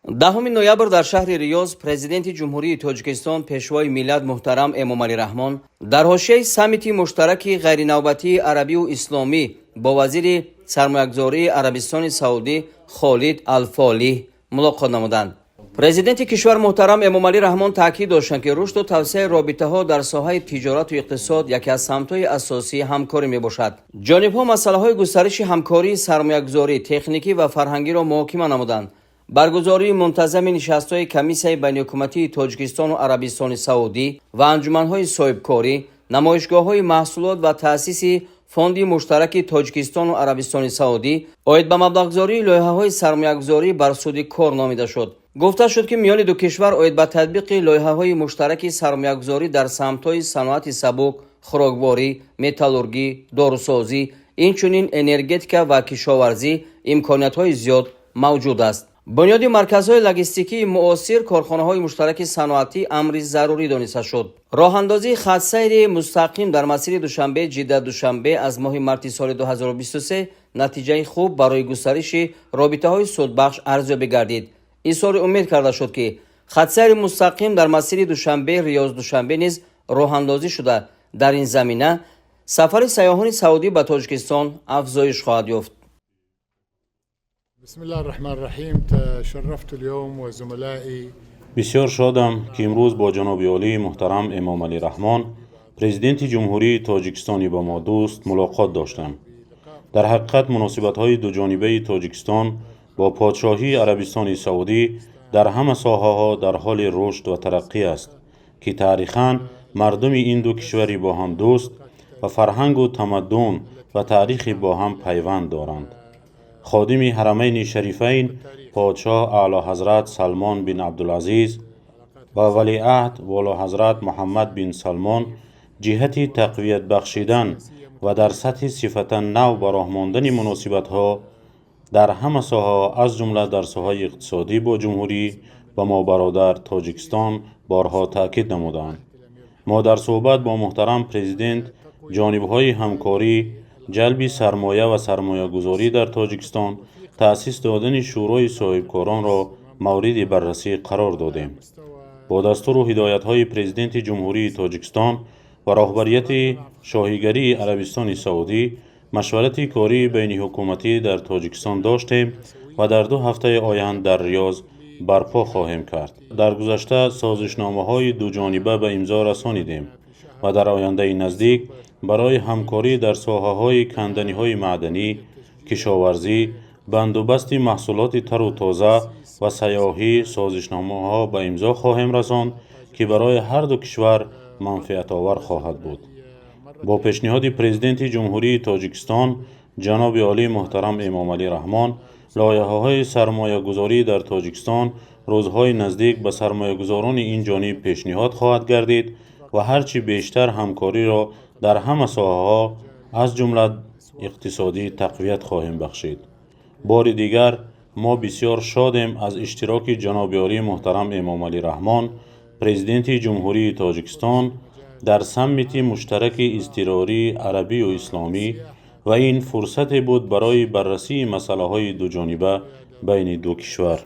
10 ноябр дар шаҳри Риёз президенти ҷумҳурии Тоҷикистон пешвои миллат муҳтарам Эмомалӣ Раҳмон дар ҳошияи саммити муштараки ғайринавбатии арабию исломӣ бо вазири сармоягузории Арабистони Саудӣ Холид Ал-Фолиҳ мулоқот намуданд. президенти кишвар муҳтарам Эмомалӣ Раҳмон таъкид доштанд ки рушду тавсеяи робитаҳо дар соҳаи тиҷорату иқтисод яке аз самтҳои асосии ҳамкорӣ мебошад. ҷонибҳо масъалаҳои густариши ҳамкории сармоягузорӣ, техникӣ ва фарҳангиро муҳокима намуданд. баргузории мунтазами нишастҳои комиссияи байниҳукуматии Тоҷикистону Арабистони Саудӣ ва анҷуманҳои соҳибкорӣ, намоишгоҳҳои маҳсулот ва таъсиси фонди муштараки Тоҷикистону Арабистони Саудӣ оид ба маблағгузории лоиҳаҳои сармоягузорӣ бар суди кор номида шуд. гуфта шуд ки миёни ду кишвар оид ба татбиқи лоиҳаҳои муштараки сармоягузорӣ дар самтҳои саноати сабук, хӯрокворӣ, металлургӣ, дорусозӣ, инчунин энергетика ва кишоварзӣ имкониятҳои зиёд мавҷуд аст. бунёди марказҳои логистикии муосир корхонаҳои муштараки саноатӣ амри зарурӣ дониста шуд. роҳандозии хатсайри мустақим дар масири Душанбе-Ҷидда-Душанбе аз моҳи марти соли 2023 натиҷаи хуб барои густариши робитаҳои судбахш арзёбӣ гардид. изҳори умед карда шуд ки хатсайри мустақим дар масири Душанбе-Риёз-Душанбе низ роҳандозӣ шуда дар ин замина сафари сайёҳони Саудӣ ба Тоҷикистон афзоиш хоҳад ёфт. بسم الله الرحمن الرحیم. تشرفت اليوم وزملائي. بسیار شادم که امروز با جناب عالی محترم امامعلی رحمان پرزیدنت جمهوری تاجیکستانی با ما دوست ملاقات داشتم. در حقیقت مناسبت‌های دو جانبه تاجیکستان با پادشاهی عربستان سعودی در همه ساحه‌ها در حال رشد و ترقی است که تاریخاً مردم این دو کشوری با هم دوست و فرهنگ و تمدن و تاریخ با هم پیوند دارند. خادم حرمین شریفین پادشاه اعلی حضرت سلمان بن عبدالعزیز و ولیعهد والا حضرت محمد بن سلمان جهت تقویت بخشیدن و در سطح صفتا نو براه ماندن مناسبت‌ها در همه ساحه از جمله در ساحه اقتصادی با جمهوری و ما برادر تاجیکستان بارها تاکید نمودند. ما در صحبت با محترم پرزیدنت جانب‌های همکاری، جلب سرمایه و سرمایه گذاری در تاجیکستان، تأسیس دادن شورای صاحبکاران را مورد بررسی قرار دادیم. با دستور و هدایت‌های پرزیدنت جمهوری تاجیکستان و راهبریت شاهیگری عربستان سعودی مشورت کاری بین حکومتی در تاجیکستان داشتیم و در 2 هفته آینده در ریاض برپا خواهیم کرد. در گذشته سازشنامه‌های دو جانبه به امضا رسانیدیم و در آینده نزدیک برای همکاری در ساحه‌های کندنی‌های معدنی، کشاورزی، بندوبست محصولات تر و تازه و سیاحی سازشنامه‌ها به امضا خواهیم رساند که برای هر دو کشور منفعت آور خواهد بود. با پیشنهاد پرزیدنت جمهوری تاجیکستان جناب عالی محترم امامعلی رحمان، لایحه‌های سرمایه‌گذاری در تاجیکستان روزهای نزدیک به سرمایه‌گذاران این جانب پیشنهاد خواهد گردید و هرچی بیشتر همکاری را در همه ساحه‌ها از جمله اقتصادی تقویت خواهیم بخشید. بار دیگر ما بسیار شادیم از اشتراک جناب عالی محترم امامعلی رحمان پرزیدنت جمهوری تاجیکستان در سمیت مشترک اضطراری عربی و اسلامی و این فرصت بود برای بررسی مسائل دو جانبه بین دو کشور.